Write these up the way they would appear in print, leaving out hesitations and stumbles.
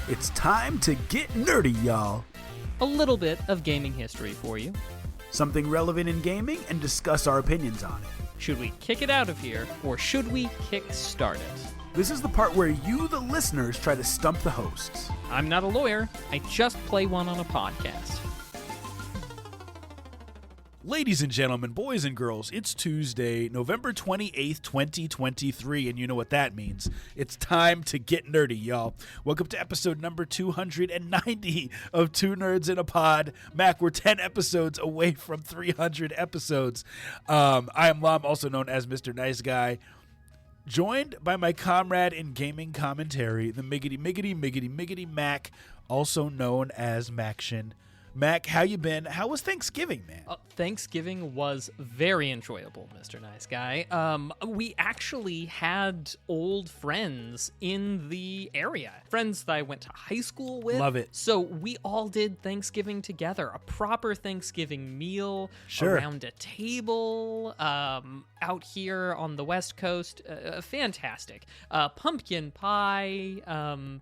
It's time to get nerdy, y'all. A little bit of gaming history for you. Something relevant in gaming and discuss our opinions on it. Should we kick it out of here, or should we kick start it? This is the part where you, the listeners, try to stump the hosts. I'm not a lawyer. I just play one on a podcast. Ladies and gentlemen, boys and girls, it's Tuesday, November 28th, 2023, and you know what that means. It's time to get nerdy, y'all. Welcome to episode number 290 of Two Nerds in a Pod. Mac, we're 10 episodes away from 300 episodes. I am Lam, also known as Mr. Nice Guy, joined by my comrade in gaming commentary, the miggity Mac, also known as Maction. Mac, how you been? How was Thanksgiving, man? Thanksgiving was very enjoyable, Mr. Nice Guy. We actually had old friends in the area. Friends that I went to high school with. Love it. So we all did Thanksgiving together. A proper Thanksgiving meal. Sure. Around a table. Out here on the West Coast. Fantastic. Pumpkin pie.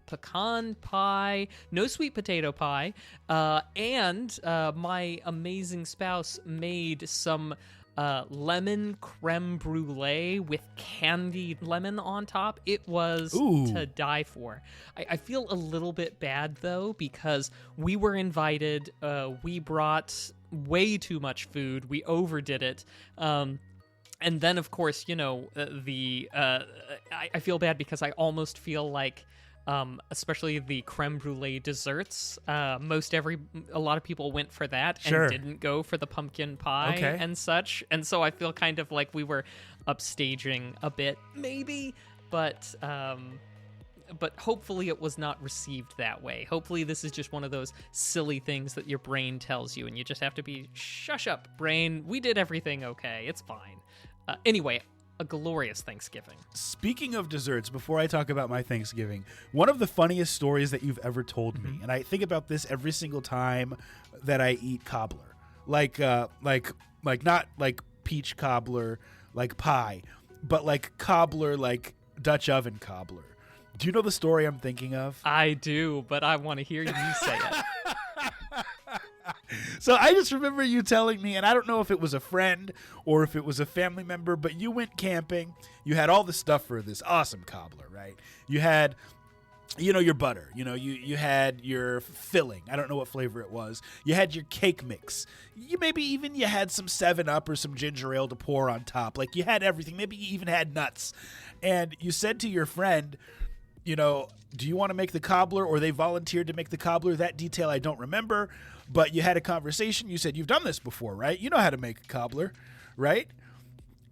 Pecan pie. No sweet potato pie. And my amazing spouse made some lemon creme brulee with candied lemon on top. It was to die for. I feel a little bit bad, though, because we were invited. We brought way too much food. We overdid it. And then, of course, you know, I feel bad because I almost feel like especially the creme brulee desserts. A lot of people went for that and didn't go for the pumpkin pie and such. And so I feel kind of like we were upstaging a bit, maybe, but hopefully it was not received that way. Hopefully this is just one of those silly things that your brain tells you, and you just have to be, shush up, brain. We did everything okay. It's fine. Anyway, a glorious Thanksgiving. Speaking of desserts, before I talk about my Thanksgiving, one of the funniest stories that you've ever told me, and I think about this every single time that I eat cobbler, like not like peach cobbler, like pie, but like cobbler, like Dutch oven cobbler. Do you know the story I'm thinking of? I do, but I want to hear you say it. So I just remember you telling me, and I don't know if it was a friend or if it was a family member, but you went camping. You had all the stuff for this awesome cobbler, right? You had, you know, your butter. You know, you had your filling. I don't know what flavor it was. You had your cake mix. You had some 7-Up or some ginger ale to pour on top. Like, you had everything. Maybe you even had nuts. And you said to your friend, you know, do you want to make the cobbler? Or they volunteered to make the cobbler. That detail I don't remember. But you had a conversation. You said, you've done this before, right? You know how to make a cobbler, right?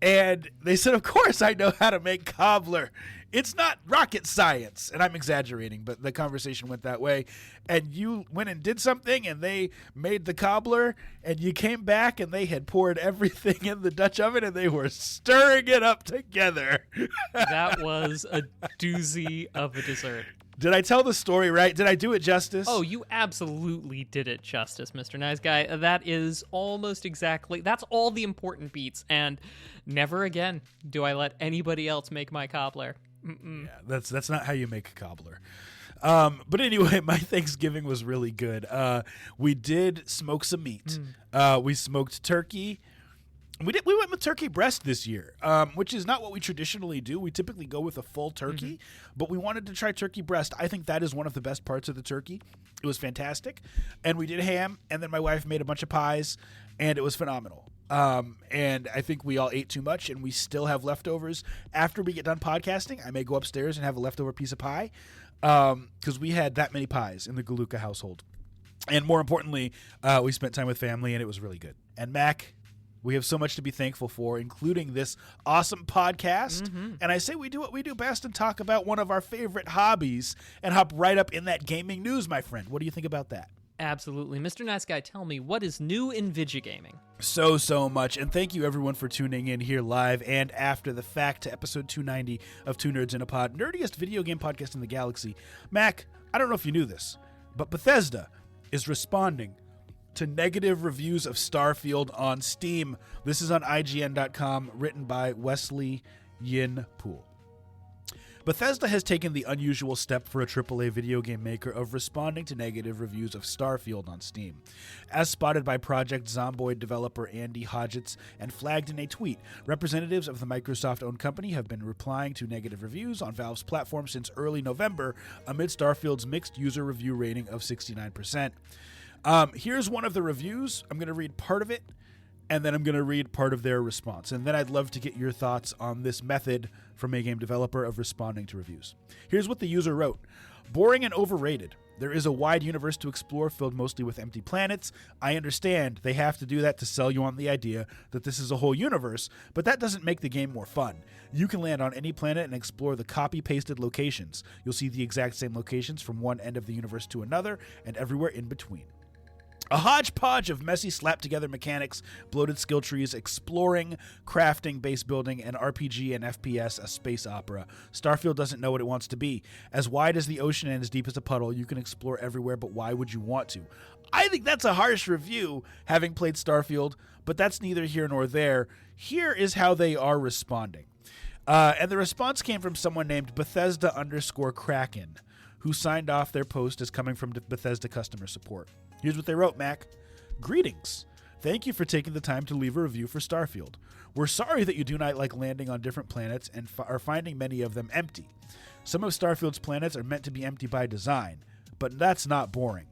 And they said, of course I know how to make cobbler. It's not rocket science. And I'm exaggerating, but the conversation went that way. And you went and did something, and they made the cobbler, and you came back, and they had poured everything in the Dutch oven, and they were stirring it up together. That was a doozy of a dessert. Did I tell the story right? Did I do it justice? Oh, you absolutely did it justice, Mr. Nice Guy. That is almost exactly, that's all the important beats, and never again do I let anybody else make my cobbler. Yeah, that's not how you make a cobbler. But anyway, my Thanksgiving was really good. We did smoke some meat. We smoked turkey. We went with turkey breast this year, which is not what we traditionally do. We typically go with a full turkey, but we wanted to try turkey breast. I think that is one of the best parts of the turkey. It was fantastic. And we did ham, and then my wife made a bunch of pies, and it was phenomenal. And I think we all ate too much, and we still have leftovers. After we get done podcasting, I may go upstairs and have a leftover piece of pie, because we had that many pies in the Galuka household. And more importantly, we spent time with family, and it was really good. And Mac, we have so much to be thankful for, including this awesome podcast. And I say we do what we do best and talk about one of our favorite hobbies and hop right up in that gaming news, my friend. What do you think about that? Absolutely. Mr. Nice Guy, tell me, what is new in video gaming? So much. And thank you, everyone, for tuning in here live and after the fact to episode 290 of Two Nerds in a Pod, nerdiest video game podcast in the galaxy. Mac, I don't know if you knew this, but Bethesda is responding to negative reviews of Starfield on Steam. This is on IGN.com, written by Wesley Yin Poole. Bethesda has taken the unusual step for a AAA video game maker of responding to negative reviews of Starfield on Steam. As spotted by Project Zomboid developer Andy Hodgetts and flagged in a tweet, representatives of the Microsoft-owned company have been replying to negative reviews on Valve's platform since early November amid Starfield's mixed user review rating of 69%. Here's one of the reviews. I'm going to read part of it, and then I'm going to read part of their response. And then I'd love to get your thoughts on this method from a game developer of responding to reviews. Here's what the user wrote. Boring and overrated. There is a wide universe to explore filled mostly with empty planets. I understand they have to do that to sell you on the idea that this is a whole universe, but that doesn't make the game more fun. You can land on any planet and explore the copy-pasted locations. You'll see the exact same locations from one end of the universe to another and everywhere in between. A hodgepodge of messy slapped-together mechanics, bloated skill trees, exploring, crafting, base building, and RPG and FPS, a space opera. Starfield doesn't know what it wants to be. As wide as the ocean and as deep as a puddle, you can explore everywhere, but why would you want to? I think that's a harsh review, having played Starfield, but that's neither here nor there. Here is how they are responding. And the response came from someone named Bethesda_Kraken, who signed off their post as coming from Bethesda customer support. Here's what they wrote, Mac. Greetings. Thank you for taking the time to leave a review for Starfield. We're sorry that you do not like landing on different planets and are finding many of them empty. Some of Starfield's planets are meant to be empty by design, but that's not boring.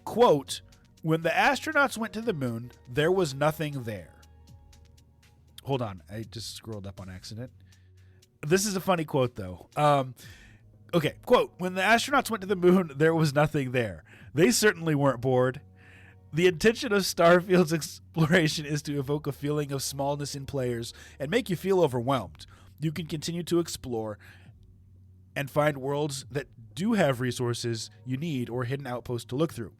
Quote, when the astronauts went to the moon, there was nothing there. Hold on, I just scrolled up on accident. This is a funny quote, though. Okay, quote, when the astronauts went to the moon, there was nothing there. They certainly weren't bored. The intention of Starfield's exploration is to evoke a feeling of smallness in players and make you feel overwhelmed. You can continue to explore and find worlds that do have resources you need or hidden outposts to look through.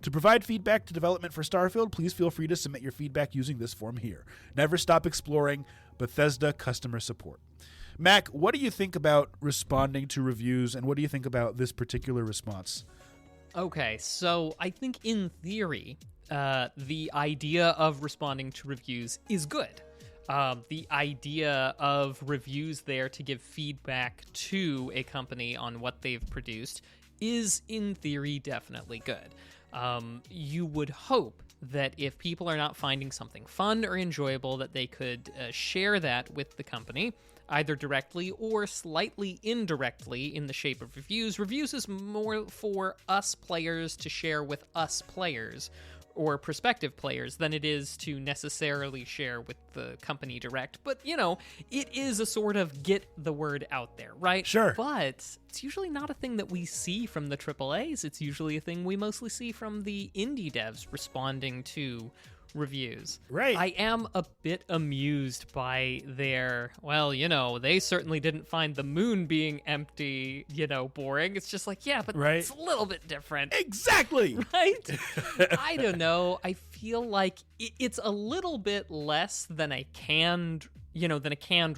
To provide feedback to development for Starfield, please feel free to submit your feedback using this form here. Never stop exploring. Bethesda customer support. Mac, what do you think about responding to reviews, and what do you think about this particular response? Okay, so I think in theory, the idea of responding to reviews is good. The idea of reviews there to give feedback to a company on what they've produced is, in theory, definitely good. You would hope that if people are not finding something fun or enjoyable, that they could share that with the company, either directly or slightly indirectly in the shape of reviews. Reviews is more for us players to share with us players or prospective players than it is to necessarily share with the company direct. But, you know, it is a sort of get the word out there, right? Sure. But it's usually not a thing that we see from the AAAs. It's usually a thing we mostly see from the indie devs responding to reviews. Right. I am a bit amused by their, well, you know, they certainly didn't find the moon being empty, you know, boring. It's just like, yeah, but right. It's a little bit different. Exactly. Right? I don't know. I feel like it's a little bit less than a canned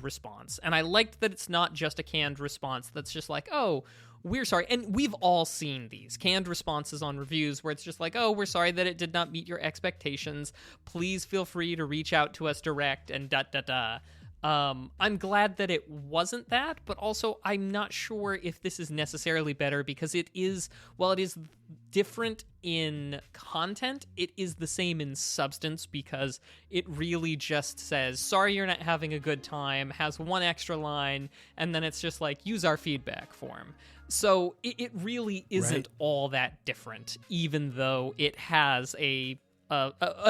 response. And I liked that it's not just a canned response that's just like, oh, we're sorry. And we've all seen these canned responses on reviews where it's just like, oh, we're sorry that it did not meet your expectations. Please feel free to reach out to us direct and da-da-da. I'm glad that it wasn't that, but also I'm not sure if this is necessarily better because it is, while it is different in content, it is the same in substance because it really just says, sorry you're not having a good time, has one extra line, and then it's just like, use our feedback form. So it really isn't all that different, even though it has an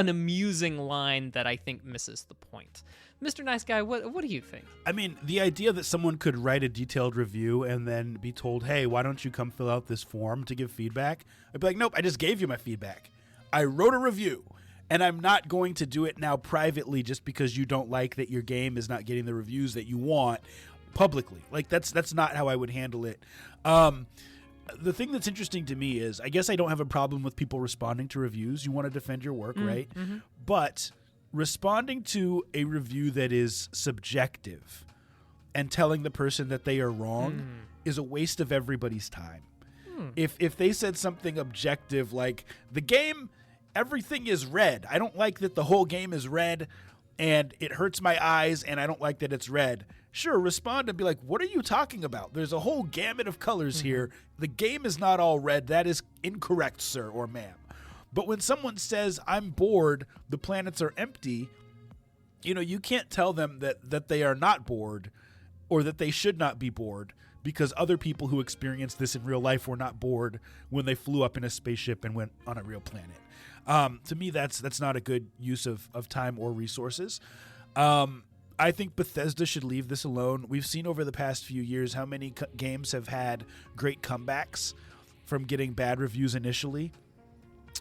amusing line that I think misses the point. Mr. Nice Guy, what do you think? I mean, the idea that someone could write a detailed review and then be told, hey, why don't you come fill out this form to give feedback? I'd be like, nope, I just gave you my feedback. I wrote a review, and I'm not going to do it now privately just because you don't like that your game is not getting the reviews that you want publicly. Like, that's not how I would handle it. The thing that's interesting to me is, I guess I don't have a problem with people responding to reviews. You want to defend your work, right? Mm-hmm. But responding to a review that is subjective and telling the person that they are wrong is a waste of everybody's time. If they said something objective like, the game, everything is red. I don't like that the whole game is red, and it hurts my eyes, and I don't like that it's red. sure, respond and be like, what are you talking about? There's a whole gamut of colors here. The game is not all red. That is incorrect, sir or ma'am. But when someone says, I'm bored, the planets are empty, you can't tell them that they are not bored or that they should not be bored because other people who experienced this in real life were not bored when they flew up in a spaceship and went on a real planet. To me, that's not a good use of time or resources. I think Bethesda should leave this alone. We've seen over the past few years how many games have had great comebacks from getting bad reviews initially.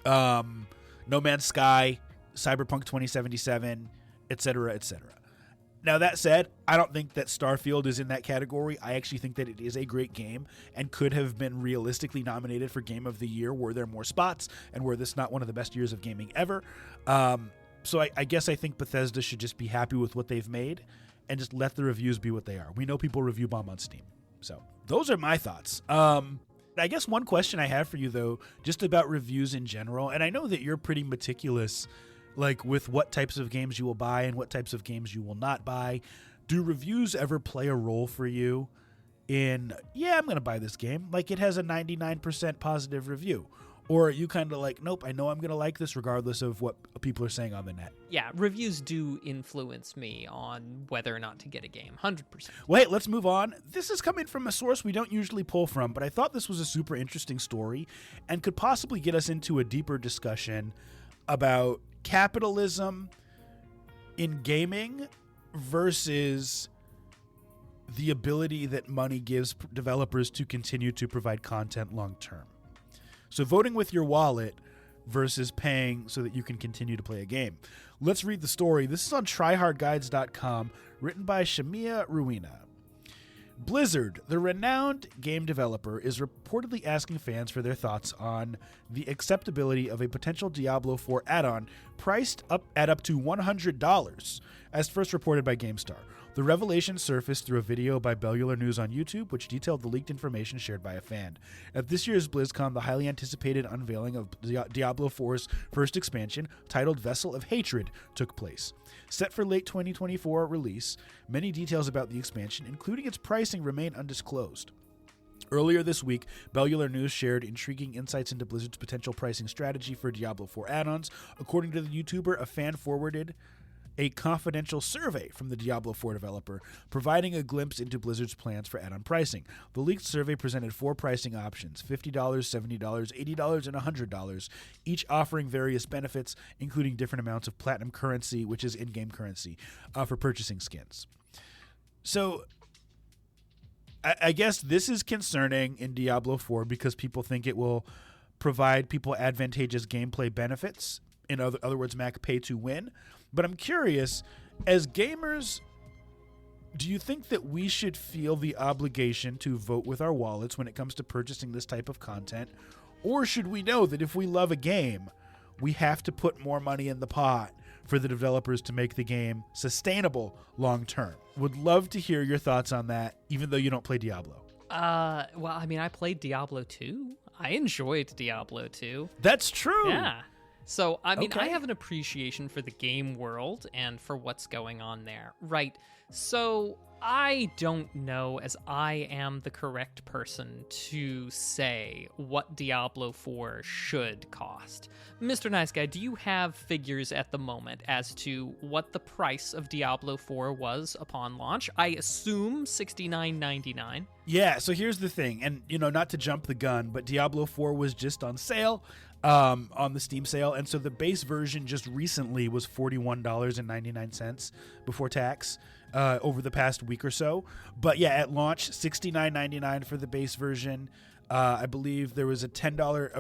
No Man's Sky, Cyberpunk 2077, etc., etc. Now, that said, I don't think that Starfield is in that category. I actually think that it is a great game and could have been realistically nominated for Game of the Year were there more spots and were this not one of the best years of gaming ever. So I guess I think Bethesda should just be happy with what they've made and just let the reviews be what they are. We know people review bomb on Steam. So those are my thoughts. I guess one question I have for you, though, just about reviews in general, and I know that you're pretty meticulous like with what types of games you will buy and what types of games you will not buy. Do reviews ever play a role for you in, I'm going to buy this game, like it has a 99% positive review? Or are you kind of like, nope, I know I'm going to like this regardless of what people are saying on the net? Yeah, reviews do influence me on whether or not to get a game, 100%. Well, hey, let's move on. This is coming from a source we don't usually pull from, but I thought this was a super interesting story and could possibly get us into a deeper discussion about capitalism in gaming versus the ability that money gives developers to continue to provide content long term. So voting with your wallet versus paying so that you can continue to play a game. Let's read the story. This is on tryhardguides.com, written by Shamia Ruina. Blizzard, the renowned game developer, is reportedly asking fans for their thoughts on the acceptability of a potential Diablo 4 add-on priced up to $100, as first reported by GameStar. The revelation surfaced through a video by Bellular News on YouTube, which detailed the leaked information shared by a fan. At this year's BlizzCon, the highly anticipated unveiling of Diablo 4's first expansion, titled Vessel of Hatred, took place. Set for late 2024 release, many details about the expansion, including its pricing, remain undisclosed. Earlier this week, Bellular News shared intriguing insights into Blizzard's potential pricing strategy for Diablo 4 add-ons. According to the YouTuber, a fan forwarded a confidential survey from the Diablo 4 developer, providing a glimpse into Blizzard's plans for add-on pricing. The leaked survey presented 4 pricing options: $50, $70, $80, and $100, each offering various benefits, including different amounts of platinum currency, which is in-game currency, for purchasing skins. So I guess this is concerning in Diablo 4 because people think it will provide people advantageous gameplay benefits. In other words, Mac pay to win. But I'm curious, as gamers, do you think that we should feel the obligation to vote with our wallets when it comes to purchasing this type of content? Or should we know that if we love a game, we have to put more money in the pot for the developers to make the game sustainable long term? Would love to hear your thoughts on that, even though you don't play Diablo. Well, I mean, I played Diablo 2. I enjoyed Diablo 2. That's true. Yeah. So, I mean, Okay. I have an appreciation for the game world and for what's going on there. Right. So, I don't know as I am the correct person to say what Diablo 4 should cost. Mr. Nice Guy, do you have figures at the moment as to what the price of Diablo 4 was upon launch? I assume $69.99. Yeah, so here's the thing, and not to jump the gun, but Diablo 4 was just on sale, on the Steam sale, and so the base version just recently was $41.99 before tax over the past week or so. But yeah, at launch, $69.99 for the base version. I believe there was a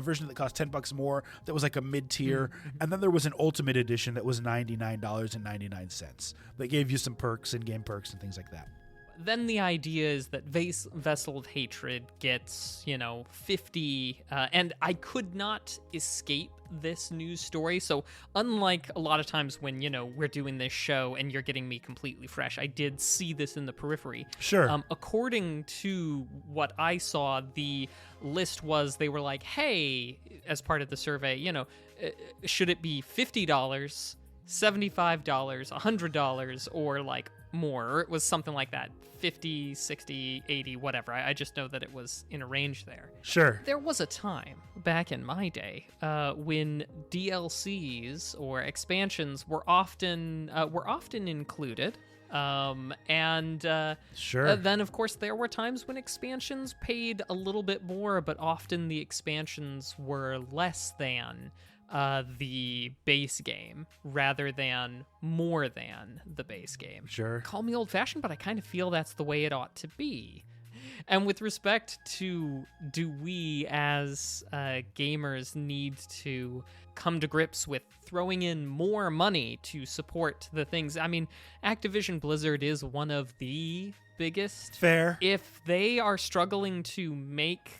version that cost $10 more that was like a mid-tier, and then there was an ultimate edition that was $99.99 that gave you some perks and game perks and things like that. Then the idea is that Vessel of Hatred gets, 50, and I could not escape this news story. So unlike a lot of times when, we're doing this show and you're getting me completely fresh, I did see this in the periphery. Sure. According to what I saw, the list was, they were like, hey, as part of the survey, should it be $50, $75, $100, or like more, or it was something like that. 50, 60, 80, whatever. I just know that it was in a range there. Sure. There was a time back in my day when DLCs or expansions were often included. Sure. Then, of course, there were times when expansions paid a little bit more, but often the expansions were less than the base game rather than more than the base game. Sure. Call me old-fashioned, but I kind of feel that's the way it ought to be. And with respect to, do we as gamers need to come to grips with throwing in more money to support the things? I mean, Activision Blizzard is one of the biggest. Fair. If they are struggling to make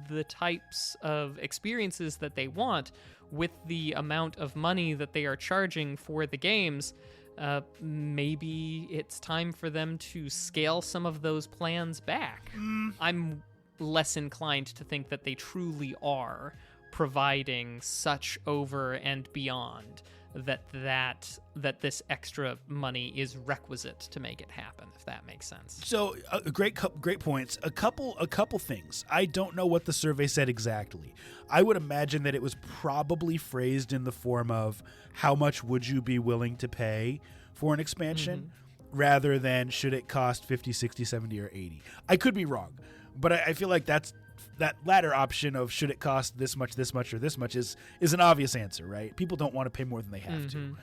the types of experiences that they want with the amount of money that they are charging for the games, maybe it's time for them to scale some of those plans back. I'm less inclined to think that they truly are providing such over and beyond that this extra money is requisite to make it happen, if that makes sense. So great points. A couple things. I don't know what the survey said exactly. I would imagine that it was probably phrased in the form of how much would you be willing to pay for an expansion rather than should it cost 50, 60, 70, or 80. I could be wrong, but I feel like that latter option of should it cost this much, or this much is an obvious answer, right? People don't want to pay more than they have to.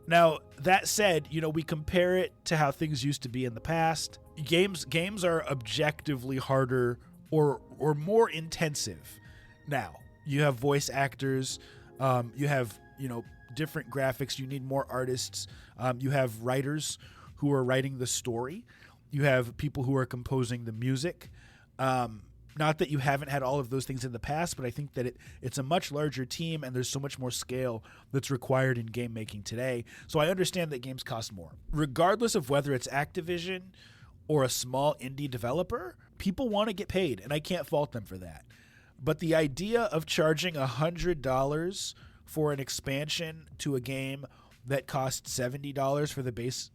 Now, that said, we compare it to how things used to be in the past. Games are objectively harder or more intensive now. You have voice actors, you have, different graphics, you need more artists, you have writers who are writing the story, you have people who are composing the music. Not that you haven't had all of those things in the past, but I think that it's a much larger team and there's so much more scale that's required in game making today. So I understand that games cost more. Regardless of whether it's Activision or a small indie developer, people want to get paid, and I can't fault them for that. But the idea of charging $100 for an expansion to a game that costs $70 for the base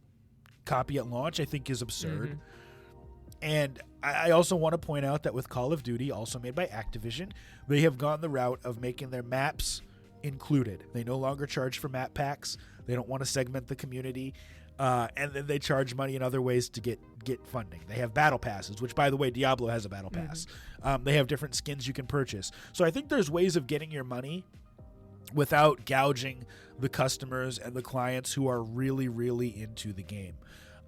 copy at launch, I think is absurd. And I also want to point out that with Call of Duty, also made by Activision, they have gone the route of making their maps included. They no longer charge for map packs. They don't want to segment the community. And then they charge money in other ways to get funding. They have battle passes, which, by the way, Diablo has a battle pass. They have different skins you can purchase. So I think there's ways of getting your money without gouging the customers and the clients who are really, really into the game.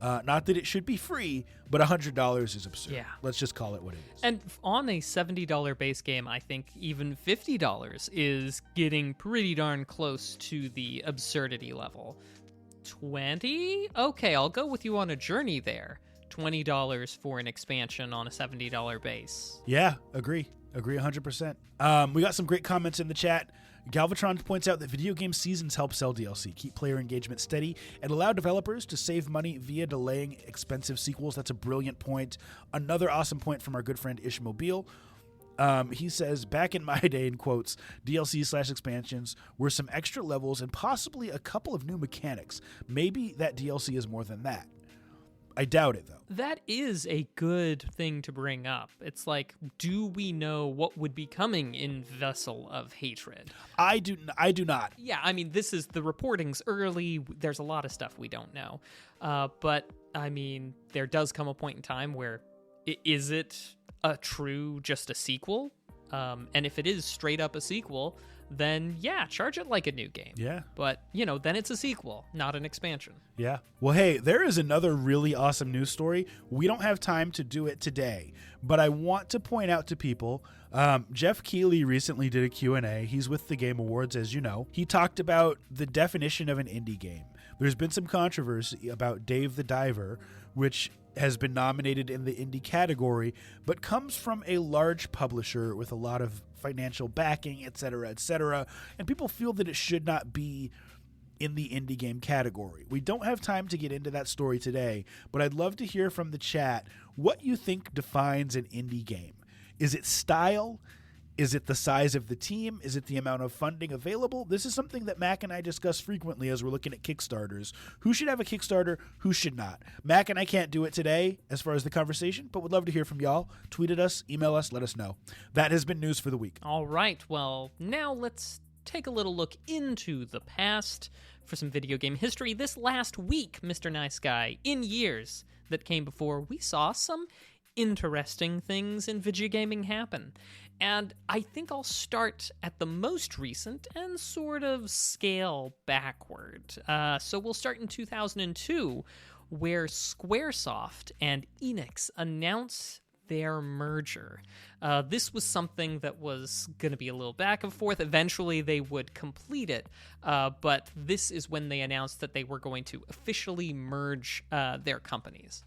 Not that it should be free, but $100 is absurd. Yeah. Let's just call it what it is. And on a $70 base game, I think even $50 is getting pretty darn close to the absurdity level. 20? Okay, I'll go with you on a journey there. $20 for an expansion on a $70 base. Yeah, agree 100%. We got some great comments in the chat. Galvatron points out that video game seasons help sell DLC, keep player engagement steady, and allow developers to save money via delaying expensive sequels. That's a brilliant point. Another awesome point from our good friend Ishmobile. He says, back in my day, in quotes, DLC/expansions were some extra levels and possibly a couple of new mechanics. Maybe that DLC is more than that. I doubt it, though. That is a good thing to bring up. It's like, do we know what would be coming in Vessel of Hatred? I do not. Yeah, I mean, the reporting's early. There's a lot of stuff we don't know. But, I mean, there does come a point in time where, is it just a sequel? And if it is straight up a sequel, then yeah, charge it like a new game. Yeah. But, then it's a sequel, not an expansion. Yeah. Well, hey, there is another really awesome news story. We don't have time to do it today, but I want to point out to people, Jeff Keighley recently did a Q&A. He's with the Game Awards, as you know. He talked about the definition of an indie game. There's been some controversy about Dave the Diver, which has been nominated in the indie category, but comes from a large publisher with a lot of financial backing, etc., and people feel that it should not be in the indie game category. We don't have time to get into that story today, but I'd love to hear from the chat what you think defines an indie game. Is it style? Is it the size of the team? Is it the amount of funding available? This is something that Mac and I discuss frequently as we're looking at Kickstarters. Who should have a Kickstarter? Who should not? Mac and I can't do it today as far as the conversation, but would love to hear from y'all. Tweet at us, email us, let us know. That has been news for the week. All right, well, now let's take a little look into the past for some video game history. This last week, Mr. Nice Guy, in years that came before, we saw some interesting things in video gaming happen. And I think I'll start at the most recent and sort of scale backward. So we'll start in 2002, where Squaresoft and Enix announced their merger. This was something that was going to be a little back and forth. Eventually, they would complete it, but this is when they announced that they were going to officially merge their companies.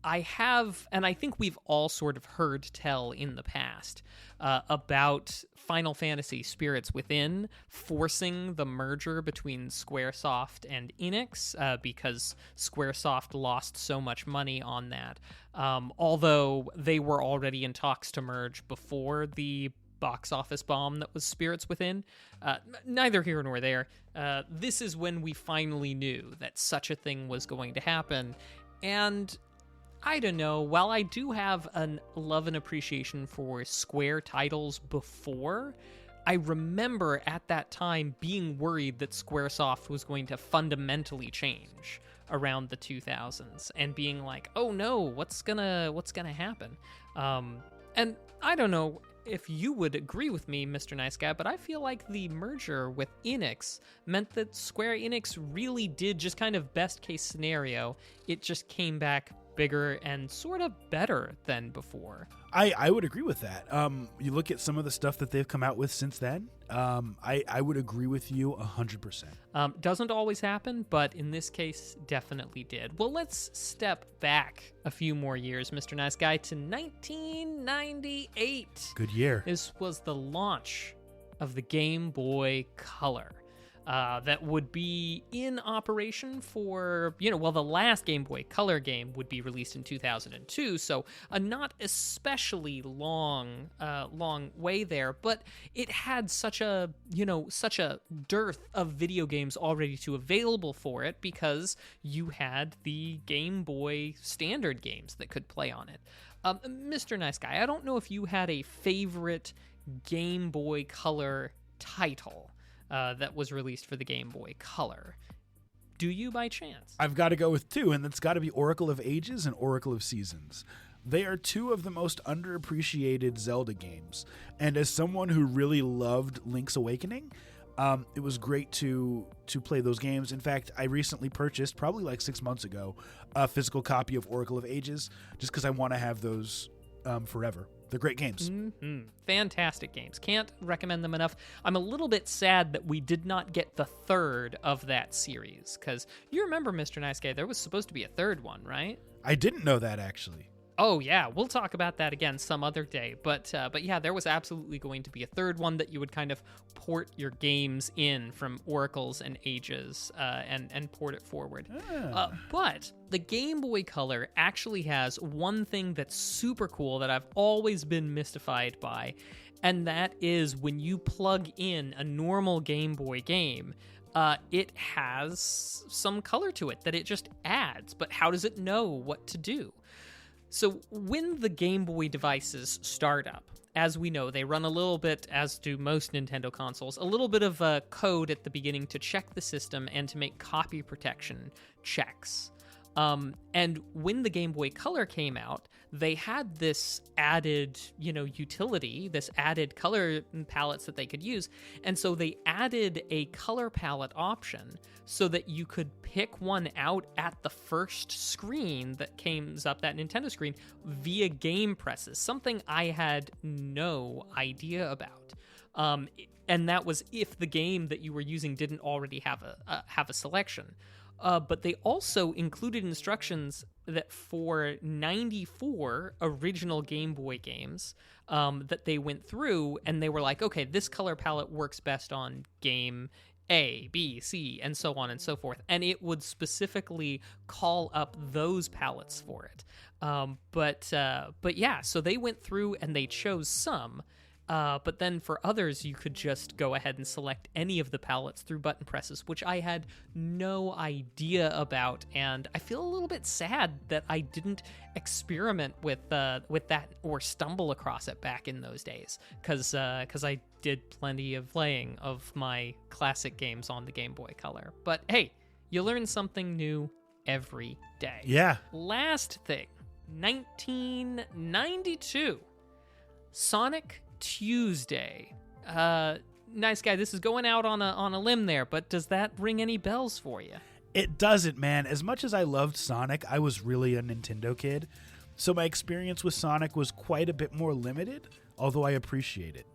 I have, and I think we've all sort of heard tell in the past about Final Fantasy Spirits Within forcing the merger between Squaresoft and Enix because Squaresoft lost so much money on that. Although they were already in talks to merge before the box office bomb that was Spirits Within. Neither here nor there. This is when we finally knew that such a thing was going to happen. And I don't know, while I do have a love and appreciation for Square titles before, I remember at that time being worried that Squaresoft was going to fundamentally change around the 2000s and being like, oh no, what's gonna happen? And I don't know if you would agree with me, Mr. Nice Guy, but I feel like the merger with Enix meant that Square Enix really did just kind of best case scenario. It just came back bigger and sort of better than before. I would agree with that. You look at some of the stuff that they've come out with since then. I would agree with you 100%. Doesn't always happen, but in this case, definitely did. Well, let's step back a few more years, Mr. Nice Guy, to 1998. Good year. This was the launch of the Game Boy Color. That would be in operation for, the last Game Boy Color game would be released in 2002, so a not especially long way there, but it had such a dearth of video games already available for it because you had the Game Boy standard games that could play on it. Mr. Nice Guy, I don't know if you had a favorite Game Boy Color title that was released for the Game Boy Color. Do you by chance? I've got to go with two, and that's got to be Oracle of Ages and Oracle of Seasons. They are two of the most underappreciated Zelda games. And as someone who really loved Link's Awakening, it was great to play those games. In fact, I recently purchased, probably like 6 months ago, a physical copy of Oracle of Ages, just because I want to have those forever. They're great games. Mm-hmm. Fantastic games. Can't recommend them enough. I'm a little bit sad that we did not get the third of that series, because you remember, Mr. Nice Guy, there was supposed to be a third one, right? I didn't know that, actually. Oh, yeah. We'll talk about that again some other day. But yeah, there was absolutely going to be a third one that you would kind of port your games in from Oracles and Ages and port it forward. But the Game Boy Color actually has one thing that's super cool that I've always been mystified by, and that is when you plug in a normal Game Boy game, it has some color to it that it just adds. But how does it know what to do? So when the Game Boy devices start up, as we know, they run a little bit, as do most Nintendo consoles, a little bit of code at the beginning to check the system and to make copy protection checks. And when the Game Boy Color came out, they had this added, utility, this added color palettes that they could use. And so they added a color palette option so that you could pick one out at the first screen that comes up, that Nintendo screen, via game presses, something I had no idea about. And that was if the game that you were using didn't already have a selection. But they also included instructions that for 94 original Game Boy games that they went through, and they were like, okay, this color palette works best on game A, B, C, and so on and so forth. And it would specifically call up those palettes for it. But yeah, so they went through and they chose some. But then for others, you could just go ahead and select any of the palettes through button presses, which I had no idea about, and I feel a little bit sad that I didn't experiment with that or stumble across it back in those days, because I did plenty of playing of my classic games on the Game Boy Color. But hey, you learn something new every day. Yeah. Last thing, 1992, Sonic Tuesday. Nice guy, this is going out on a limb there, but does that ring any bells for you? It doesn't, man. As much as I loved Sonic, I was really a Nintendo kid. So my experience with Sonic was quite a bit more limited, although I appreciate it.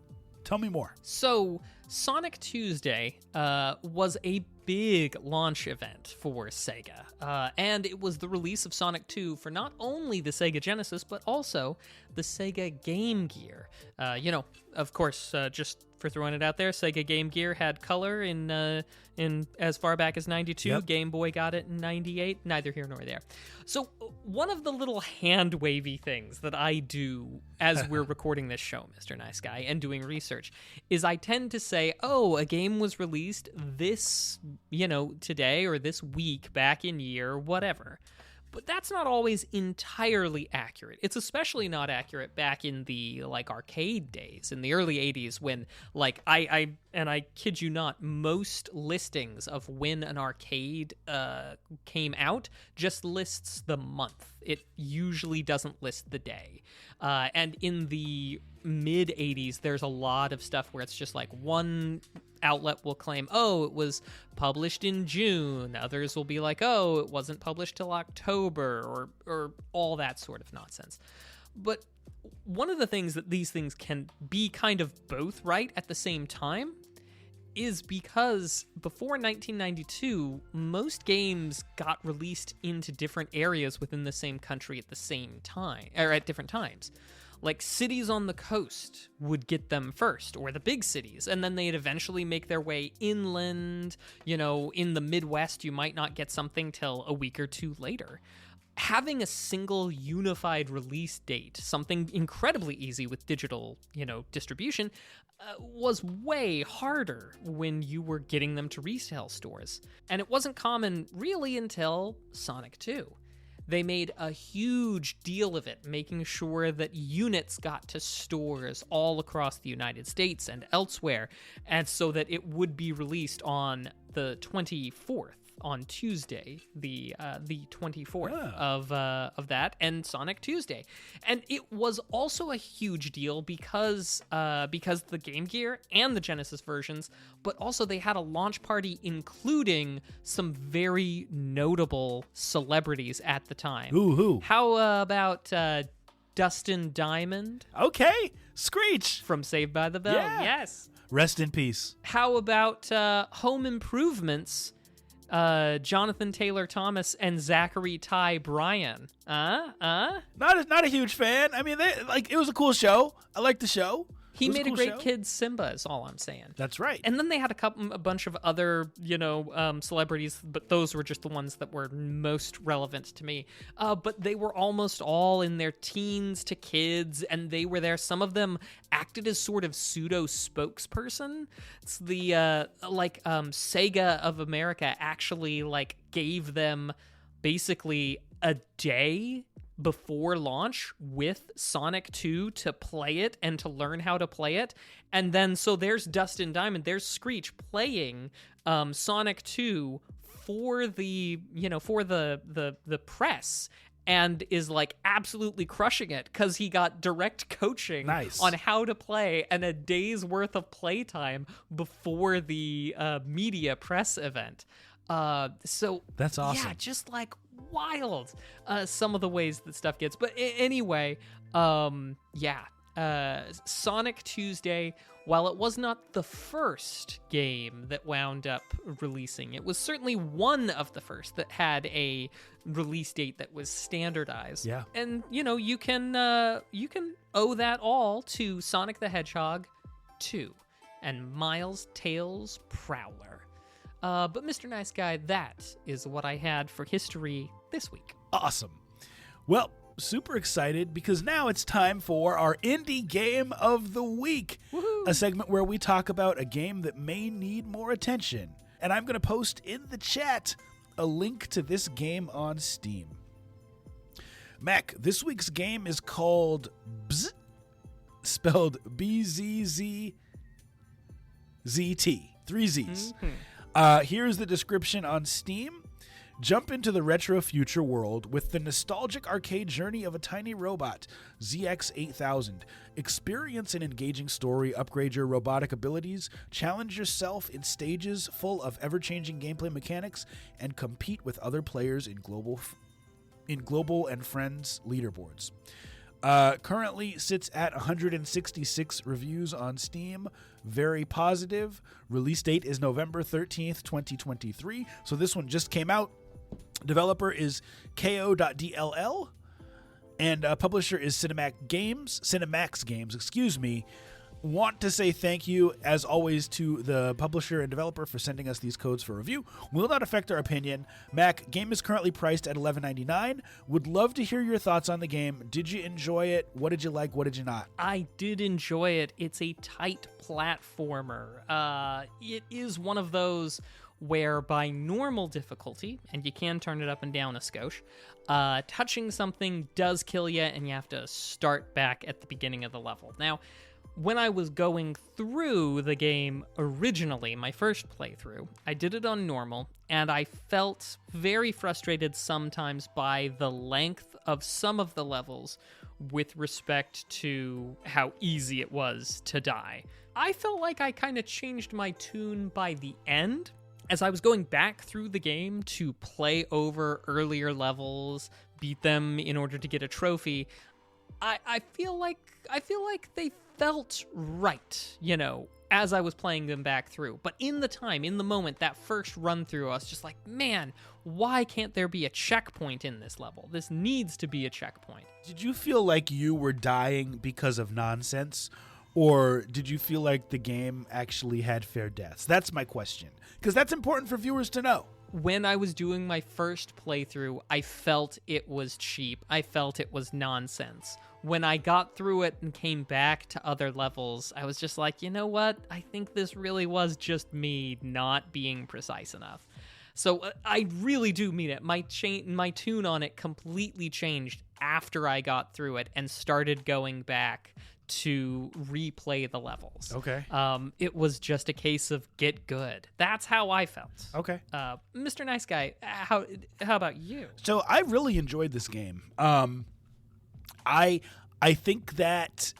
Tell me more. So, Sonic Tuesday was a big launch event for Sega, and it was the release of Sonic 2 for not only the Sega Genesis, but also the Sega Game Gear. Of course, just for throwing it out there, Sega Game Gear had color in as far back as 92. Yep. Game Boy got it in 98. Neither here nor there. So one of the little hand wavy things that I do as we're recording this show, Mr. Nice Guy, and doing research, is I tend to say, oh, a game was released this, today or this week, back in year, whatever. But that's not always entirely accurate. It's especially not accurate back in the arcade days in the early 80s when I kid you not, most listings of when an arcade came out just lists the month. It usually doesn't list the day. And in the mid 80s, there's a lot of stuff where it's just like one outlet will claim, oh, it was published in June. Others will be like, oh, it wasn't published till October, or all that sort of nonsense. But one of the things that these things can be kind of both right at the same time is because before 1992, most games got released into different areas within the same country at the same time, or at different times. Like cities on the coast would get them first, or the big cities, and then they'd eventually make their way inland. In the Midwest, you might not get something till a week or two later. Having a single unified release date, something incredibly easy with digital, distribution, was way harder when you were getting them to retail stores. And it wasn't common really until Sonic 2. They made a huge deal of it, making sure that units got to stores all across the United States and elsewhere, and so that it would be released on the 24th, on Tuesday, the 24th of that, and Sonic Tuesday. And it was also a huge deal because the Game Gear and the Genesis versions, but also they had a launch party including some very notable celebrities at the time. Who? How about Dustin Diamond? Okay, Screech From Saved by the Bell. Yeah. Yes. Rest in peace. How about Home Improvements? Jonathan Taylor Thomas and Zachary Ty Bryan. Not a huge fan. I mean, it was a cool show. I liked the show. He made a great kid Simba, is all I'm saying. That's right. And then they had a bunch of other, celebrities, but those were just the ones that were most relevant to me. But they were almost all in their teens to kids, and they were there. Some of them acted as sort of pseudo spokesperson. It's the Sega of America actually gave them basically a day before launch with Sonic 2 to play it and to learn how to play it. And then so there's Dustin Diamond, there's Screech playing Sonic 2 for the press, and is absolutely crushing it because he got direct coaching on how to play and a day's worth of playtime before the media press event. So that's awesome. Yeah, just wild some of the ways that stuff gets. But anyway, Sonic Tuesday, while it was not the first game that wound up releasing, it was certainly one of the first that had a release date that was standardized. Yeah. And you can owe that all to Sonic the Hedgehog 2 and Miles Tails Prowler. But Mr. Nice Guy, that is what I had for history this week. Awesome. Well, super excited because now it's time for our Indie Game of the Week, a segment where we talk about a game that may need more attention. And I'm going to post in the chat a link to this game on Steam. Mac, this week's game is called Bzz, spelled B-Z-Z-Z-T, 3 Z's. Here's the description on Steam. Jump into the retro future world with the nostalgic arcade journey of a tiny robot, ZX8000. Experience an engaging story, upgrade your robotic abilities, challenge yourself in stages full of ever-changing gameplay mechanics, and compete with other players in global and friends leaderboards. Currently sits at 166 reviews on Steam. Very positive. Release date is November 13th, 2023. So this one just came out. Developer is ko.dll, and publisher is Cinemax Games, excuse me. Want to say thank you, as always, to the publisher and developer for sending us these codes for review. Will not affect our opinion. Mac, game is currently priced at $11.99. Would love to hear your thoughts on the game. Did you enjoy it? What did you like? What did you not? I did enjoy it. It's a tight platformer. It is one of those where by normal difficulty, and you can turn it up and down a skosh, touching something does kill you, and you have to start back at the beginning of the level. Now, when I was going through the game originally, my first playthrough, I did it on normal, and I felt very frustrated sometimes by the length of some of the levels with respect to how easy it was to die. I felt like I kind of changed my tune by the end. As I was going back through the game to play over earlier levels, beat them in order to get a trophy, I feel like they felt right, as I was playing them back through. But in the moment, that first run through, I was just like, man, why can't there be a checkpoint in this level? This needs to be a checkpoint. Did you feel like you were dying because of nonsense? Or did you feel like the game actually had fair deaths? That's my question, because that's important for viewers to know. When I was doing my first playthrough, I felt it was cheap. I felt it was nonsense. When I got through it and came back to other levels, I was just like, you know what? I think this really was just me not being precise enough. So I really do mean it. My tune on it completely changed after I got through it and started going back to replay the levels. Okay. It was just a case of get good. That's how I felt. Okay. Mr. Nice Guy, how about you? So I really enjoyed this game. I think that,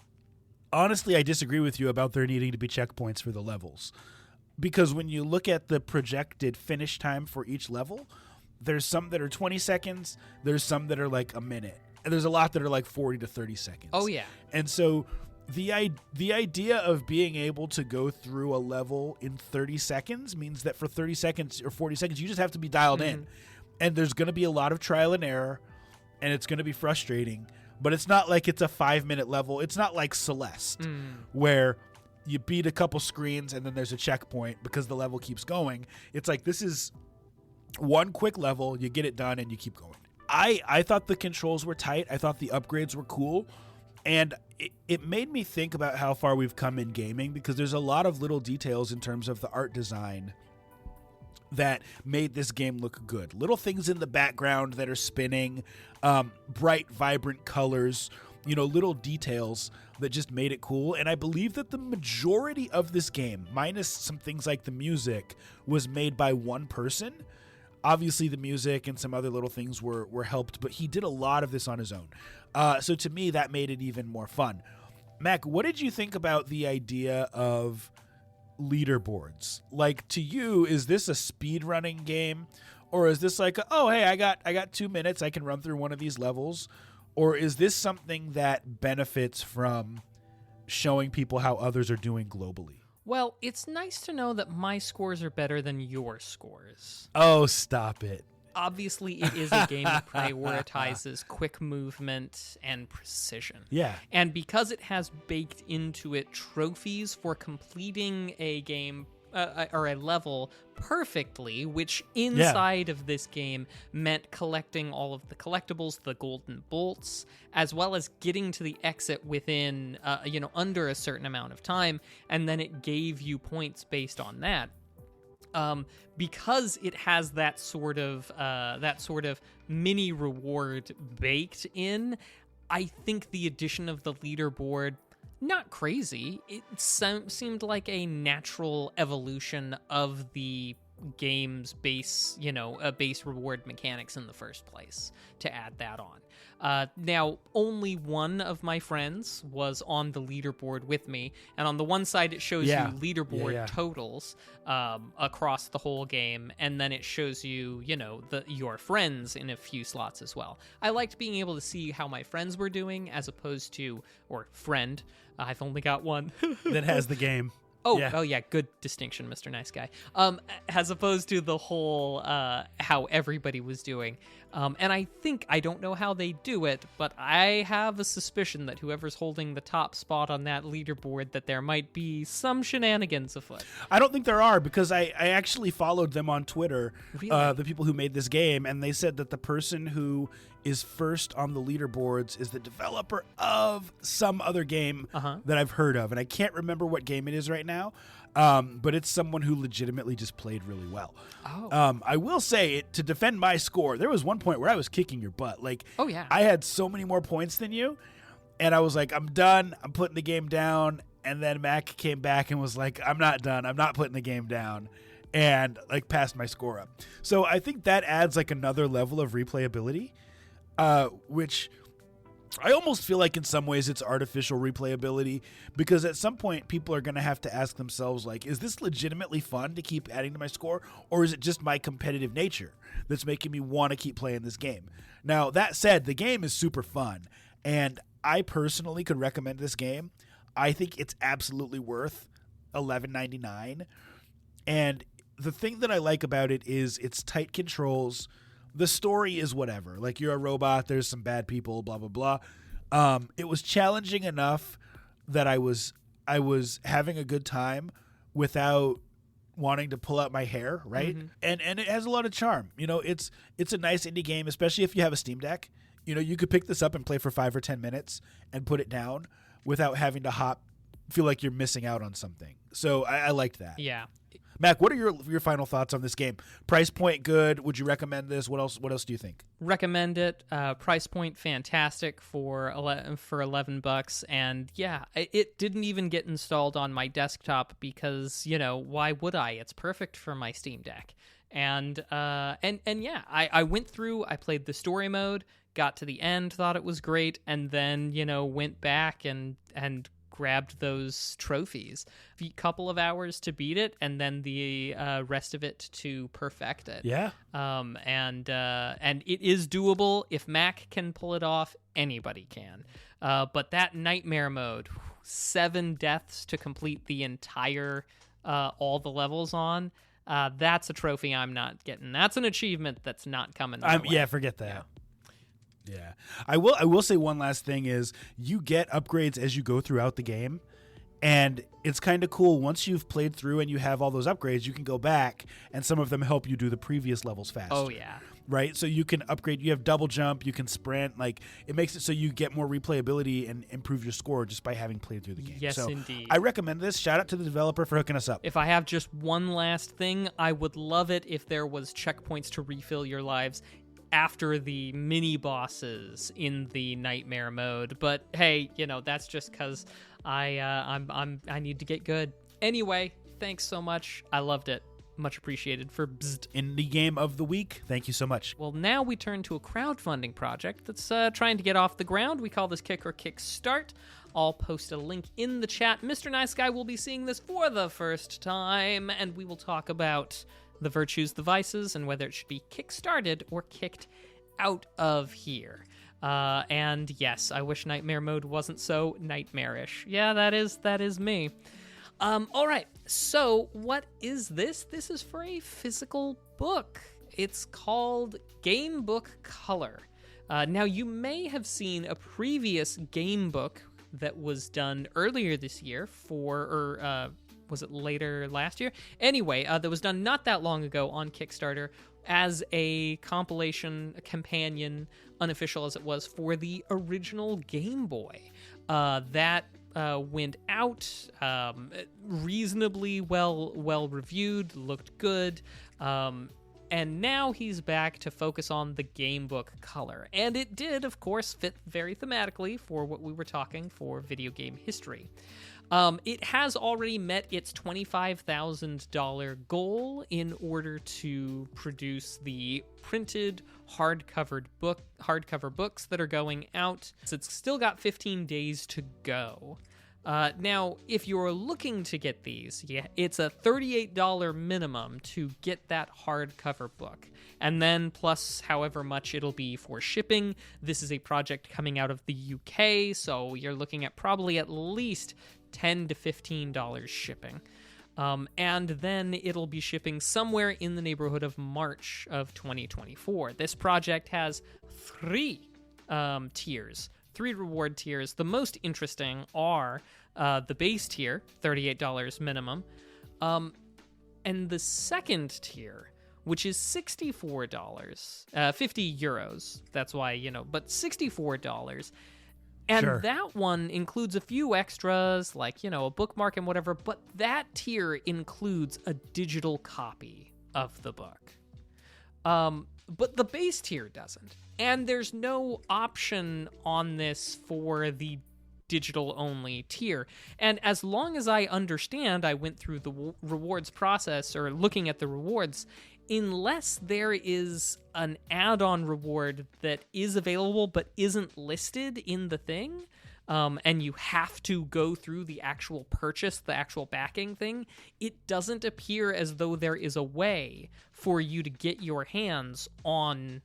honestly, I disagree with you about there needing to be checkpoints for the levels. Because when you look at the projected finish time for each level, there's some that are 20 seconds, there's some that are like a minute, and there's a lot that are like 40 to 30 seconds. Oh, yeah. And so the idea of being able to go through a level in 30 seconds means that for 30 seconds or 40 seconds, you just have to be dialed in. And there's going to be a lot of trial and error, and it's going to be frustrating. But it's not like it's a 5-minute level. It's not like Celeste, where you beat a couple screens and then there's a checkpoint because the level keeps going. It's like this is one quick level, you get it done, and you keep going. I thought the controls were tight. I thought the upgrades were cool. And it made me think about how far we've come in gaming, because there's a lot of little details in terms of the art design that made this game look good. Little things in the background that are spinning, bright, vibrant colors, little details that just made it cool. And I believe that the majority of this game, minus some things like the music, was made by one person. Obviously, the music and some other little things were helped, but he did a lot of this on his own. So to me, that made it even more fun. Mac, what did you think about the idea of leaderboards? Like, to you, is this a speed running game, or is this like, oh hey, I got 2 minutes, I can run through one of these levels, or is this something that benefits from showing people how others are doing globally? Well, it's nice to know that my scores are better than your scores. Oh, stop it. Obviously, it is a game that prioritizes quick movement and precision. Yeah. And because it has baked into it trophies for completing a game or a level perfectly, which inside of this game meant collecting all of the collectibles, the golden bolts, as well as getting to the exit within, under a certain amount of time, and then it gave you points based on that. Because it has that sort of mini reward baked in, I think the addition of the leaderboard, not crazy. It seemed like a natural evolution of the game's base reward mechanics in the first place to add that on. Now, only one of my friends was on the leaderboard with me, and on the one side it shows you leaderboard totals across the whole game, and then it shows you, your friends in a few slots as well. I liked being able to see how my friends were doing as opposed to, or friend, I've only got one. That has the game. Oh yeah, good distinction, Mr. Nice Guy. As opposed to the whole how everybody was doing. And I don't know how they do it, but I have a suspicion that whoever's holding the top spot on that leaderboard, that there might be some shenanigans afoot. I don't think there are, because I actually followed them on Twitter, Really? the people who made this game, and they said that the person who is first on the leaderboards is the developer of some other game that I've heard of, and I can't remember what game it is right now, but it's someone who legitimately just played really well. I will say, to defend my score, there was one point where I was kicking your butt. Like, I had so many more points than you, and I was like, I'm done, I'm putting the game down, and then Mac came back and was like, I'm not done, I'm not putting the game down, and like passed my score up. So I think that adds like another level of replayability, which I almost feel like in some ways it's artificial replayability, because at some point people are going to have to ask themselves, like, is this legitimately fun to keep adding to my score, or is it just my competitive nature that's making me want to keep playing this game? Now, that said, the game is super fun, and I personally could recommend this game. I think it's absolutely worth $11.99, and the thing that I like about it is its tight controls. The story is whatever. Like, you're a robot, there's some bad people, blah, blah, blah. It was challenging enough that I was having a good time without wanting to pull out my hair, right? And it has a lot of charm. It's a nice indie game, especially if you have a Steam Deck. You could pick this up and play for 5 or 10 minutes and put it down without having to feel like you're missing out on something. So I liked that. Yeah. Mac, what are your final thoughts on this game? Price point good? Would you recommend this? What else do you think? Recommend it. Price point fantastic for $11, and yeah, it didn't even get installed on my desktop because why would I? It's perfect for my Steam Deck. And yeah, I went through. I played the story mode, got to the end, thought it was great, and then went back and grabbed those trophies. A couple of hours to beat it, and then the rest of it to perfect it. Yeah. And it is doable. If Mac can pull it off, anybody can. But that nightmare mode, 7 deaths to complete the entire all the levels on. That's a trophy I'm not getting. That's an achievement that's not coming my way. Yeah, forget that. Yeah. I will say one last thing is you get upgrades as you go throughout the game, and it's kind of cool. Once you've played through and you have all those upgrades, you can go back and some of them help you do the previous levels faster. Oh, yeah. Right? So you can upgrade. You have double jump. You can sprint. Like, it makes it so you get more replayability and improve your score just by having played through the game. Yes, so indeed. I recommend this. Shout out to the developer for hooking us up. If I have just one last thing, I would love it if there was checkpoints to refill your lives after the mini bosses in the nightmare mode, but hey, that's just because I need to get good. Anyway, thanks so much. I loved it. Much appreciated for Bzzzt. Indie Game of the Week. Thank you so much. Well, now we turn to a crowdfunding project that's trying to get off the ground. We call this Kick or Kick Start. I'll post a link in the chat. Mr. Nice Guy will be seeing this for the first time, and we will talk about the virtues, the vices, and whether it should be kick-started or kicked out of here. And yes, I wish nightmare mode wasn't so nightmarish. Yeah, that is me. All right, so what is this? This is for a physical book. It's called Gameboy Color. Now, you may have seen a previous game book that was done earlier this year was it later last year? Anyway, that was done not that long ago on Kickstarter as a compilation, a companion, unofficial as it was, for the original Game Boy. That went out reasonably well reviewed, looked good, and now he's back to focus on the Gameboy Color. And it did, of course, fit very thematically for what we were talking for video game history. It has already met its $25,000 goal in order to produce the printed hardcover books that are going out. So it's still got 15 days to go. Now, if you're looking to get these, it's a $38 minimum to get that hardcover book. And then plus however much it'll be for shipping. This is a project coming out of the UK, so you're looking at probably at least $10 to $15 shipping. And then it'll be shipping somewhere in the neighborhood of March of 2024. This project has 3 tiers. 3 reward tiers. The most interesting are the base tier, $38 minimum, and the second tier, which is $64, 50 euros. That's why, but $64. And Sure. that one includes a few extras, like, a bookmark and whatever, but that tier includes a digital copy of the book. But the base tier doesn't. And there's no option on this for the digital-only tier. And as long as I understand, I went through the rewards process, or looking at the rewards, unless there is an add-on reward that is available but isn't listed in the thing, and you have to go through the actual purchase, the actual backing thing, it doesn't appear as though there is a way for you to get your hands on,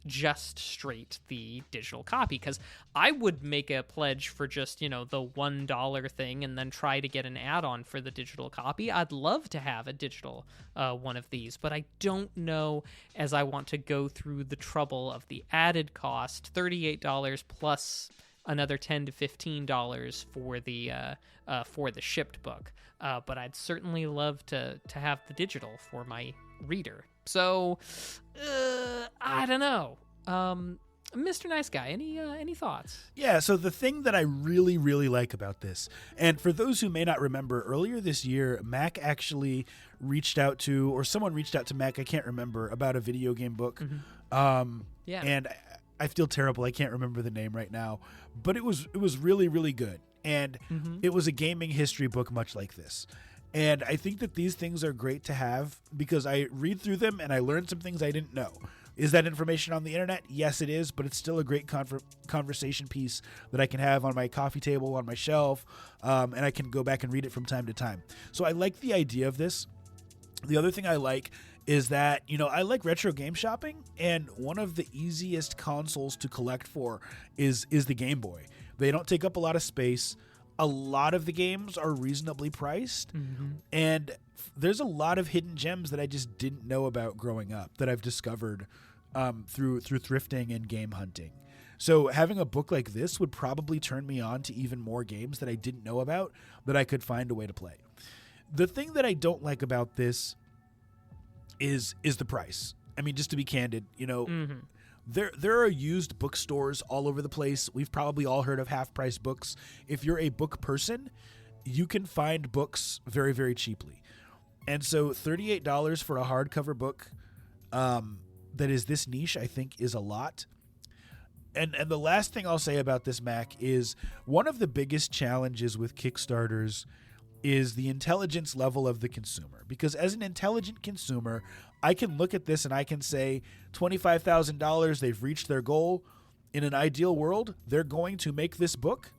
just straight the digital copy. Because I would make a pledge for just, the $1 thing and then try to get an add-on for the digital copy. I'd love to have a digital one of these, but I don't know, as I want to go through the trouble of the added cost, $38 plus another $10 to $15 for the shipped book. But I'd certainly love to have the digital for my reader. So I don't know. Mr. Nice Guy, any thoughts? Yeah, so the thing that I really, really like about this, and for those who may not remember, earlier this year, Mac actually reached out to, or someone reached out to Mac, I can't remember, about a video game book. Mm-hmm. Yeah. And I feel terrible. I can't remember the name right now, but it was really, really good. And it was a gaming history book much like this. And I think that these things are great to have because I read through them and I learned some things I didn't know. Is that information on the internet? Yes, it is, but it's still a great conversation piece that I can have on my coffee table, on my shelf, and I can go back and read it from time to time. So I like the idea of this. The other thing I like is that, I like retro game shopping, and one of the easiest consoles to collect for is the Game Boy. They don't take up a lot of space. A lot of the games are reasonably priced, and there's a lot of hidden gems that I just didn't know about growing up that I've discovered through thrifting and game hunting. So having a book like this would probably turn me on to even more games that I didn't know about that I could find a way to play. The thing that I don't like about this is the price. I mean, just to be candid, there are used bookstores all over the place. We've probably all heard of half-price books. If you're a book person, you can find books very, very cheaply. And so $38 for a hardcover book that is this niche, I think, is a lot. And the last thing I'll say about this, Mac, is one of the biggest challenges with Kickstarters is the intelligence level of the consumer. Because as an intelligent consumer, I can look at this and I can say $25,000, they've reached their goal. In an ideal world, they're going to make this book.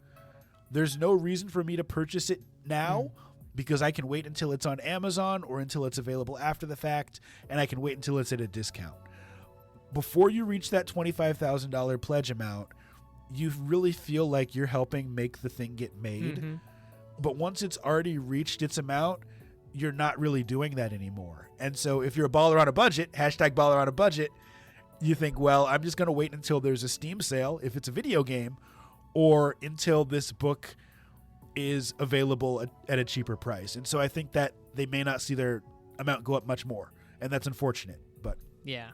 There's no reason for me to purchase it now because I can wait until it's on Amazon or until it's available after the fact, and I can wait until it's at a discount. Before you reach that $25,000 pledge amount, you really feel like you're helping make the thing get made. But once it's already reached its amount, you're not really doing that anymore. And so if you're a baller on a budget, #baller on a budget, you think, well, I'm just going to wait until there's a Steam sale if it's a video game, or until this book is available at a cheaper price. And so I think that they may not see their amount go up much more, and that's unfortunate. But yeah.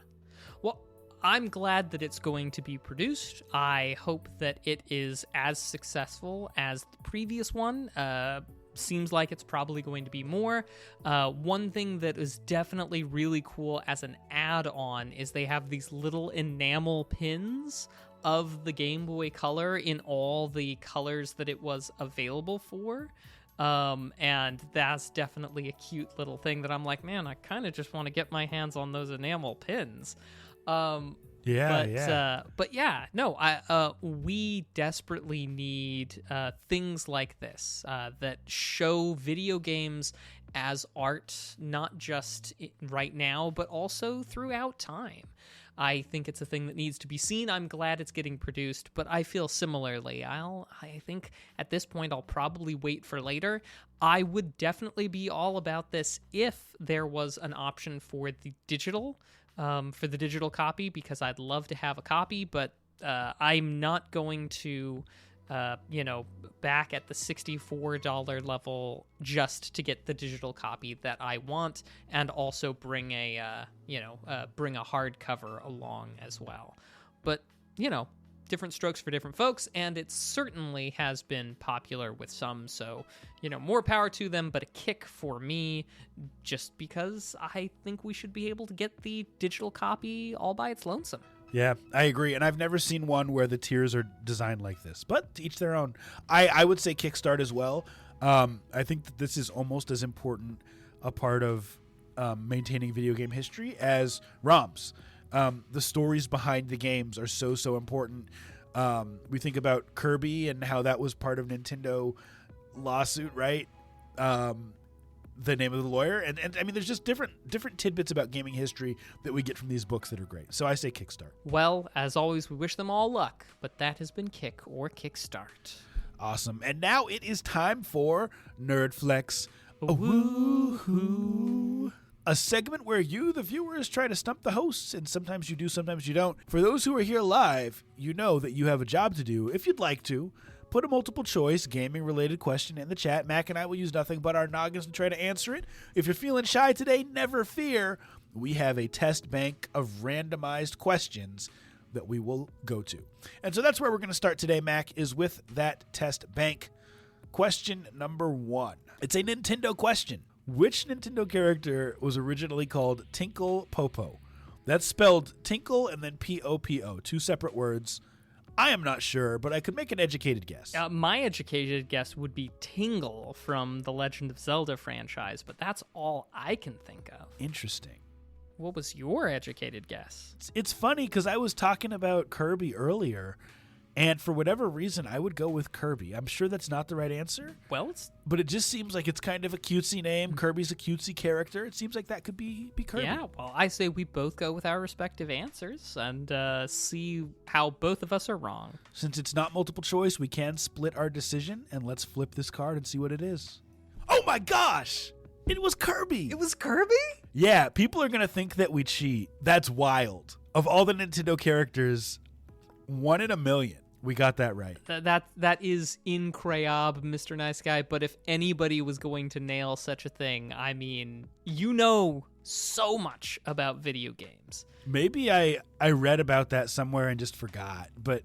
Well, I'm glad that it's going to be produced. I hope that it is as successful as the previous one. Seems like it's probably going to be more. One thing that is definitely really cool as an add-on is they have these little enamel pins of the Game Boy Color in all the colors that it was available for. And that's definitely a cute little thing that I'm like, man, I kind of just want to get my hands on those enamel pins. We desperately need things like this that show video games as art, not just right now, but also throughout time. I think it's a thing that needs to be seen. I'm glad it's getting produced, but I feel similarly. I think at this point I'll probably wait for later. I would definitely be all about this if there was an option for the digital copy, because I'd love to have a copy, but I'm not going to back at the $64 level just to get the digital copy that I want, and also bring a hardcover along as well. But different strokes for different folks, and it certainly has been popular with some, so more power to them, but a kick for me, just because I think we should be able to get the digital copy all by its lonesome. Yeah, I agree. And I've never seen one where the tiers are designed like this, but to each their own. I would say Kickstart as well. I think that this is almost as important a part of maintaining video game history as ROMs. The stories behind the games are so important. We think about Kirby and how that was part of Nintendo lawsuit, right? The Name of the Lawyer, and I mean, there's just different tidbits about gaming history that we get from these books that are great. So I say Kickstart. Well, as always, we wish them all luck, but that has been Kick or Kickstart. Awesome. And now it is time for Nerdflex. Woohoo! A segment where you, the viewers, try to stump the hosts, and sometimes you do, sometimes you don't. For those who are here live, you know that you have a job to do. If you'd like to, put a multiple choice gaming-related question in the chat. Mac and I will use nothing but our noggins to try to answer it. If you're feeling shy today, never fear. We have a test bank of randomized questions that we will go to. And so that's where we're going to start today, Mac, is with that test bank. Question number 1. It's a Nintendo question. Which Nintendo character was originally called Tinkle Popo? That's spelled Tinkle and then P-O-P-O, 2 separate words. I am not sure, but I could make an educated guess. My educated guess would be Tingle from the Legend of Zelda franchise, but that's all I can think of. Interesting. What was your educated guess? It's funny because I was talking about Kirby earlier, and for whatever reason, I would go with Kirby. I'm sure that's not the right answer. Well, but it just seems like it's kind of a cutesy name. Kirby's a cutesy character. It seems like that could be Kirby. Yeah, well, I say we both go with our respective answers and see how both of us are wrong. Since it's not multiple choice, we can split our decision, and let's flip this card and see what it is. Oh my gosh! It was Kirby! It was Kirby? Yeah, people are going to think that we cheat. That's wild. Of all the Nintendo characters, 1 in a million. We got that right. That is incredible, Mr. Nice Guy. But if anybody was going to nail such a thing, I mean, so much about video games. Maybe I read about that somewhere and just forgot, but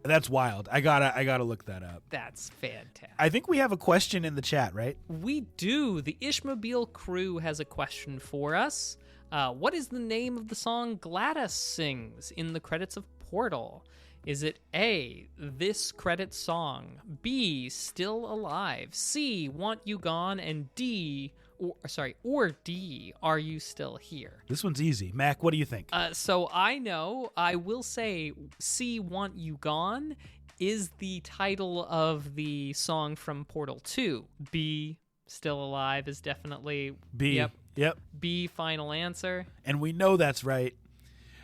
that's wild. I gotta look that up. That's fantastic. I think we have a question in the chat, right? We do. The Ishmobile crew has a question for us. What is the name of the song Gladys sings in the credits of Portal? Is it A, This Credit Song, B, Still Alive, C, Want You Gone, and D, or D, Are You Still Here? This one's easy. Mac, what do you think? So I will say C, Want You Gone is the title of the song from Portal 2. B, Still Alive is definitely B. Yep. B, final answer. And we know that's right.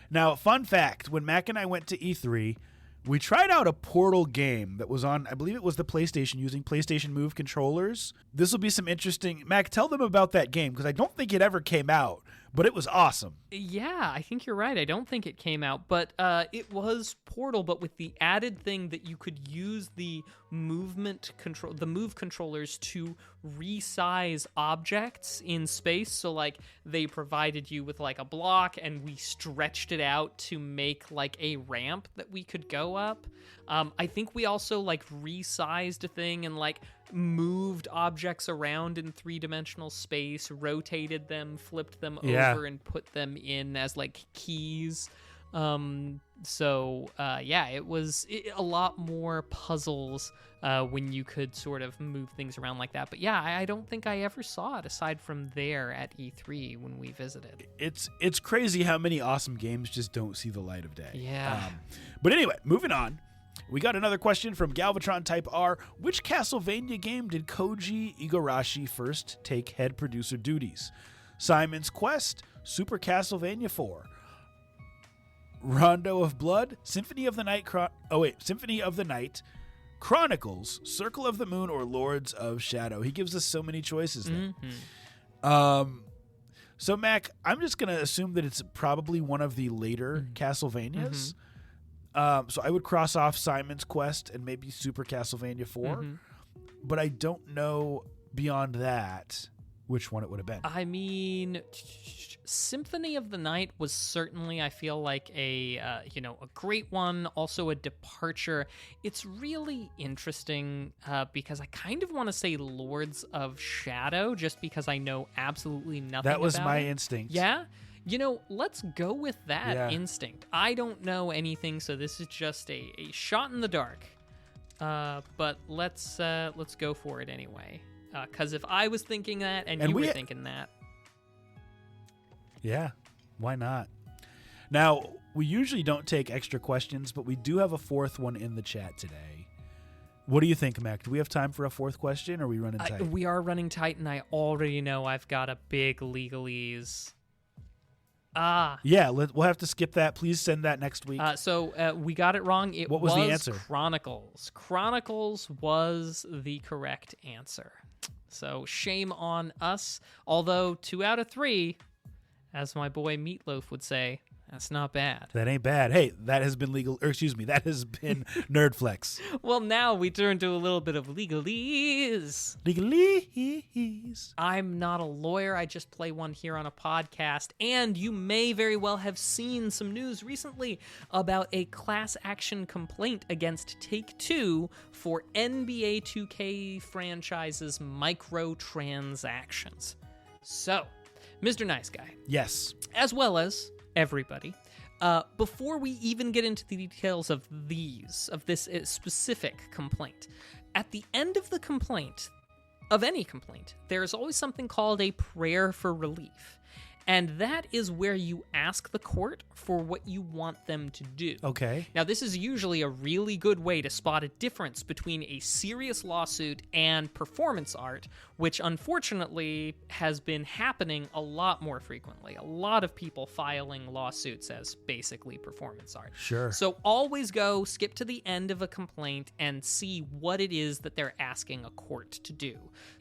Now, fun fact, when Mac and I went to E3, we tried out a Portal game that was on, I believe it was the PlayStation, using PlayStation Move controllers. This will be some interesting... Mac, tell them about that game, because I don't think it ever came out, but it was awesome. Yeah, I think you're right. I don't think it came out, but it was Portal, but with the added thing that you could use the move controllers to resize objects in space. So like they provided you with like a block, and we stretched it out to make like a ramp that we could go up. I think we also like resized a thing and like moved objects around in 3-dimensional space, rotated them, flipped them over, and put them in as like keys. It was a lot more puzzles when you could sort of move things around like that. But yeah, I don't think I ever saw it aside from there at E3 when we visited. It's crazy how many awesome games just don't see the light of day. Yeah. But anyway, moving on. We got another question from Galvatron Type R. Which Castlevania game did Koji Igarashi first take head producer duties? Simon's Quest, Super Castlevania 4, Rondo of Blood, Symphony of the Night, Chronicles, Circle of the Moon, or Lords of Shadow. He gives us so many choices there. So, Mac, I'm just going to assume that it's probably one of the later Castlevanias. So I would cross off Simon's Quest and maybe Super Castlevania 4. But I don't know beyond that which one it would have been. I mean, Symphony of the Night was certainly, I feel like, a great one, also a departure. It's really interesting because I kind of want to say Lords of Shadow just because I know absolutely nothing about it. That was my instinct. Yeah? Let's go with that instinct. I don't know anything, so this is just a shot in the dark. But let's go for it anyway. Because if I was thinking that and you were thinking that. Yeah, why not? Now, we usually don't take extra questions, but we do have a fourth one in the chat today. What do you think, Mac? Do we have time for a fourth question, or are we running tight? We are running tight, and I already know I've got a big legalese. Yeah, we'll have to skip that. Please send that next week. So we got it wrong. What was the answer? Chronicles. Chronicles was the correct answer. So shame on us. Although 2 out of 3, as my boy Meatloaf would say, that's not bad. That ain't bad. Hey, that has been that has been Nerdflex. Well, now we turn to a little bit of legalese. Legalese. I'm not a lawyer. I just play one here on a podcast. And you may very well have seen some news recently about a class action complaint against Take-Two for NBA 2K franchise's microtransactions. So, Mr. Nice Guy. Yes. As well as everybody. Before we even get into the details of this specific complaint, at the end of the complaint, of any complaint, there is always something called a prayer for relief. And that is where you ask the court for what you want them to do. Okay. Now, this is usually a really good way to spot a difference between a serious lawsuit and performance art, which unfortunately has been happening a lot more frequently. A lot of people filing lawsuits as basically performance art. Sure. So always skip to the end of a complaint and see what it is that they're asking a court to do.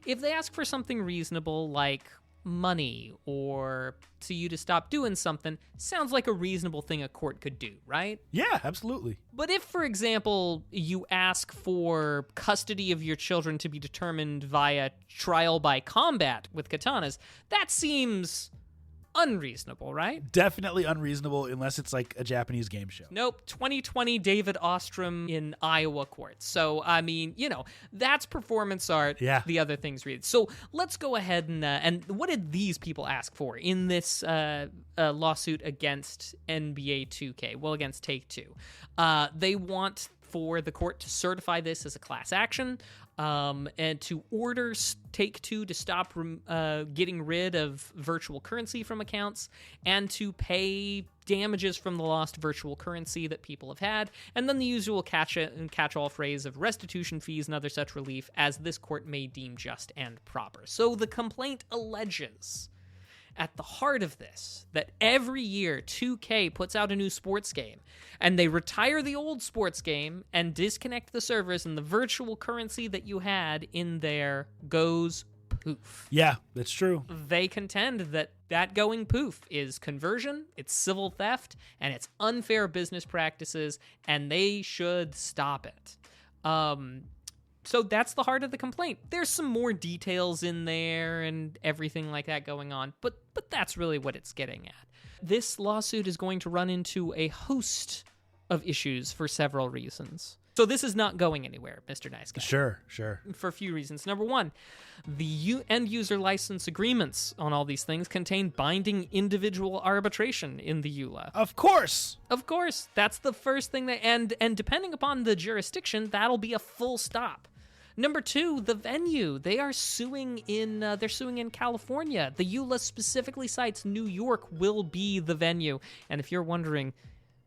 If they ask for something reasonable like money or to you to stop doing something, sounds like a reasonable thing a court could do, right? Yeah, absolutely. But if, for example, you ask for custody of your children to be determined via trial by combat with katanas, that seems unreasonable, right? Definitely unreasonable unless it's like a Japanese game show. Nope. 2020 David Ostrom in Iowa courts. So, I mean, that's performance art. Yeah. The other things read. So let's go ahead and what did these people ask for in this lawsuit against NBA 2K? Well, against Take-Two. They want for the court to certify this as a class action, and to order Take-Two to stop getting rid of virtual currency from accounts, and to pay damages from the lost virtual currency that people have had, and then the usual catch-all phrase of restitution fees and other such relief as this court may deem just and proper. So the complaint alleges at the heart of this that every year 2K puts out a new sports game and they retire the old sports game and disconnect the servers, and the virtual currency that you had in there goes poof. Yeah, that's true. They contend that going poof is conversion, it's civil theft, and it's unfair business practices, and they should stop it. So that's the heart of the complaint. There's some more details in there and everything like that going on, but that's really what it's getting at. This lawsuit is going to run into a host of issues for several reasons. So this is not going anywhere, Mr. Nice Guy. Sure. For a few reasons. Number one, the end-user license agreements on all these things contain binding individual arbitration in the EULA. Of course. That's the first thing and depending upon the jurisdiction, that'll be a full stop. Number two, the venue. They are suing they're suing in California. The EULA specifically cites New York will be the venue. And if you're wondering,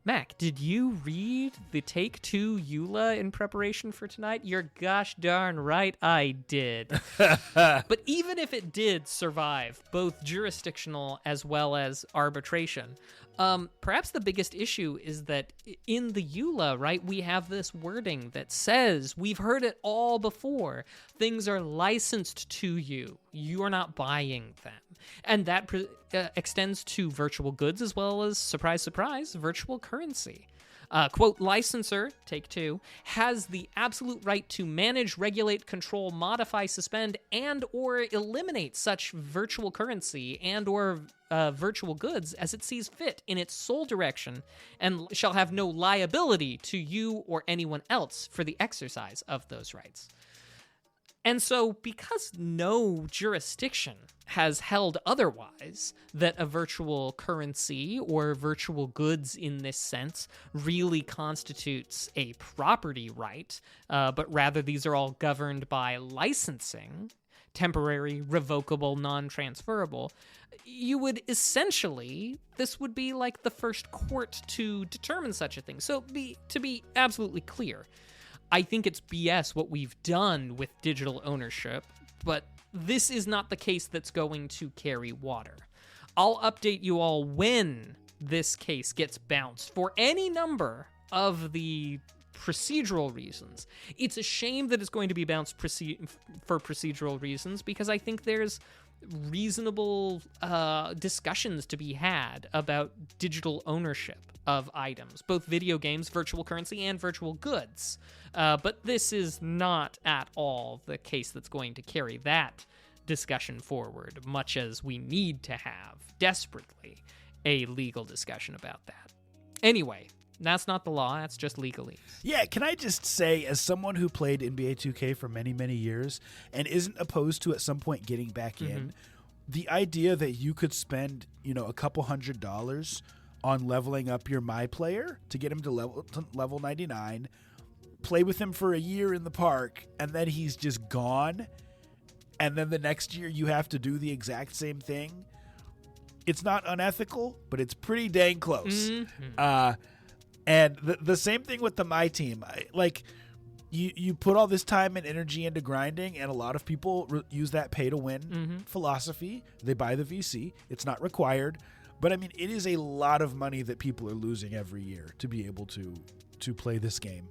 Mac, did you read the Take-Two EULA in preparation for tonight? You're gosh darn right I did. But even if it did survive both jurisdictional as well as arbitration, perhaps the biggest issue is that in the EULA, right, we have this wording that says, we've heard it all before, things are licensed to you. You are not buying them. And that extends to virtual goods as well as, surprise, surprise, virtual currency. Quote, licensor, Take-Two, has the absolute right to manage, regulate, control, modify, suspend, and or eliminate such virtual currency and or virtual goods as it sees fit in its sole direction and shall have no liability to you or anyone else for the exercise of those rights. And so, because no jurisdiction has held otherwise, that a virtual currency or virtual goods in this sense really constitutes a property right, but rather these are all governed by licensing, temporary, revocable, non-transferable, you would essentially, this would be like the first court to determine such a thing. So, to be absolutely clear, I think it's BS what we've done with digital ownership, but this is not the case that's going to carry water. I'll update you all when this case gets bounced for any number of the procedural reasons. It's a shame that it's going to be bounced for procedural reasons because I think there's reasonable discussions to be had about digital ownership of items, both video games, virtual currency, and virtual goods. But this is not at all the case that's going to carry that discussion forward, much as we need to have, desperately, a legal discussion about that. Anyway, that's not the law, that's just legalese. Yeah, can I just say, as someone who played NBA 2K for many, many years and isn't opposed to at some point getting back in, the idea that you could spend, a couple $100 on leveling up your My Player to get him to level 99, play with him for a year in the park, and then he's just gone, and then the next year you have to do the exact same thing. It's not unethical, but it's pretty dang close. And the same thing with the My Team. You put all this time and energy into grinding, and a lot of people use that pay-to-win philosophy. They buy the VC. It's not required. But, it is a lot of money that people are losing every year to be able to play this game.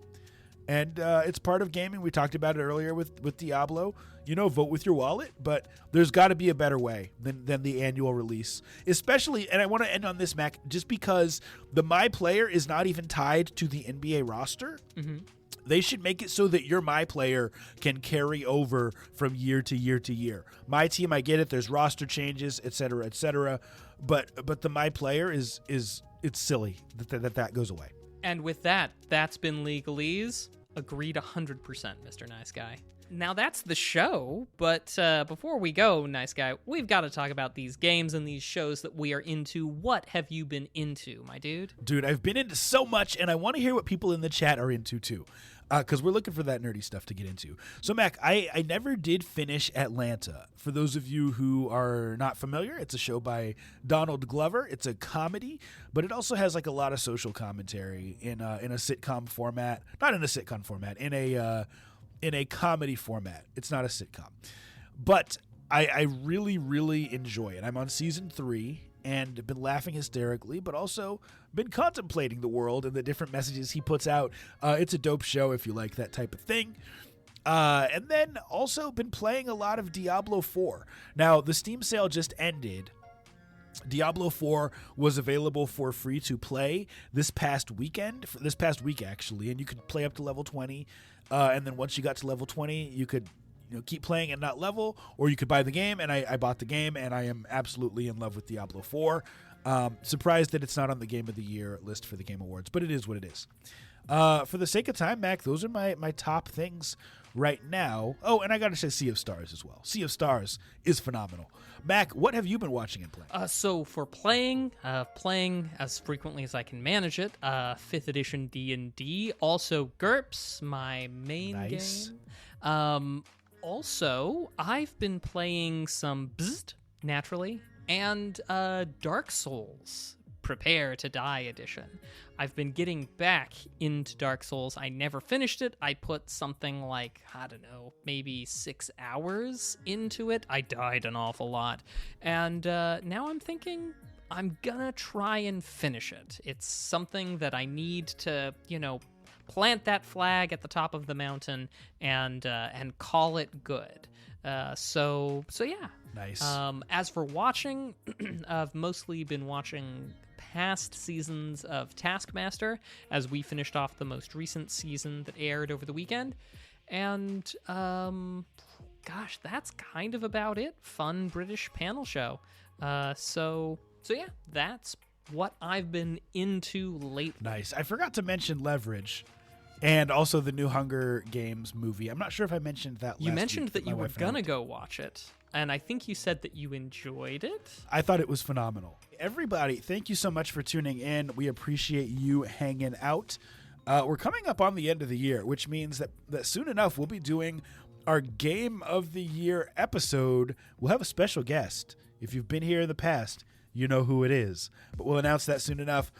And it's part of gaming. We talked about it earlier with Diablo. Vote with your wallet, but there's got to be a better way than the annual release. Especially, and I want to end on this, Mac, just because the My Player is not even tied to the NBA roster. They should make it so that your My Player can carry over from year to year to year. My Team, I get it. There's roster changes, et cetera, but the My Player it's silly that goes away. And with that's been legalese. Agreed 100%, Mr. Nice Guy. Now that's the show, but before we go, Nice Guy, we've got to talk about these games and these shows that we are into. What have you been into, my dude? Dude, I've been into so much, and I want to hear what people in the chat are into too, because we're looking for that nerdy stuff to get into. So, Mac, I never did finish Atlanta. For those of you who are not familiar, it's a show by Donald Glover. It's a comedy, but it also has a lot of social commentary in a sitcom format. Not in a sitcom format, in a comedy format. It's not a sitcom. But I really, really enjoy it. I'm on season 3 and been laughing hysterically, but also been contemplating the world and the different messages he puts out. It's a dope show if you like that type of thing. And then also been playing a lot of Diablo 4. Now, the Steam sale just ended. Diablo 4 was available for free to play this past week actually, and you could play up to level 20. And then once you got to level 20, you could keep playing and not level, or you could buy the game, and I bought the game, and I am absolutely in love with Diablo 4. Surprised that it's not on the Game of the Year list for the Game Awards, but it is what it is. For the sake of time, Mac, those are my top things right now. Oh, and I got to say Sea of Stars as well. Sea of Stars is phenomenal. Mac, what have you been watching and playing? So for playing as frequently as I can manage it, 5th edition D&D, also GURPS, my main game. Also, I've been playing some Bzzzt, naturally, and Dark Souls, Prepare to Die edition. I've been getting back into Dark Souls. I never finished it. I put something like, I don't know, maybe 6 hours into it. I died an awful lot. And now I'm thinking I'm gonna try and finish it. It's something that I need to, plant that flag at the top of the mountain and call it good. So yeah. Nice. As for watching, I've mostly been watching past seasons of Taskmaster as we finished off the most recent season that aired over the weekend. And gosh, that's kind of about it. Fun British panel show. So yeah, that's what I've been into lately. Nice. I forgot to mention Leverage. And also the new Hunger Games movie. I'm not sure if I mentioned that You last mentioned week, that you were going to go watch it. And I think you said that you enjoyed it. I thought it was phenomenal. Everybody, thank you so much for tuning in. We appreciate you hanging out. We're coming up on the end of the year, which means that soon enough we'll be doing our Game of the Year episode. We'll have a special guest. If you've been here in the past, you know who it is. But we'll announce that soon enough.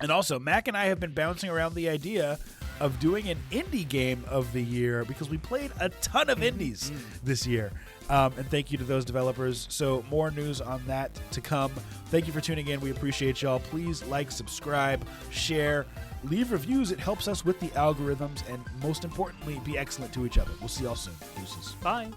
And also, Mac and I have been bouncing around the idea of doing an indie game of the year because we played a ton of indies this year. And thank you to those developers. So more news on that to come. Thank you for tuning in. We appreciate y'all. Please like, subscribe, share, leave reviews. It helps us with the algorithms. And most importantly, be excellent to each other. We'll see y'all soon. Deuces. Bye.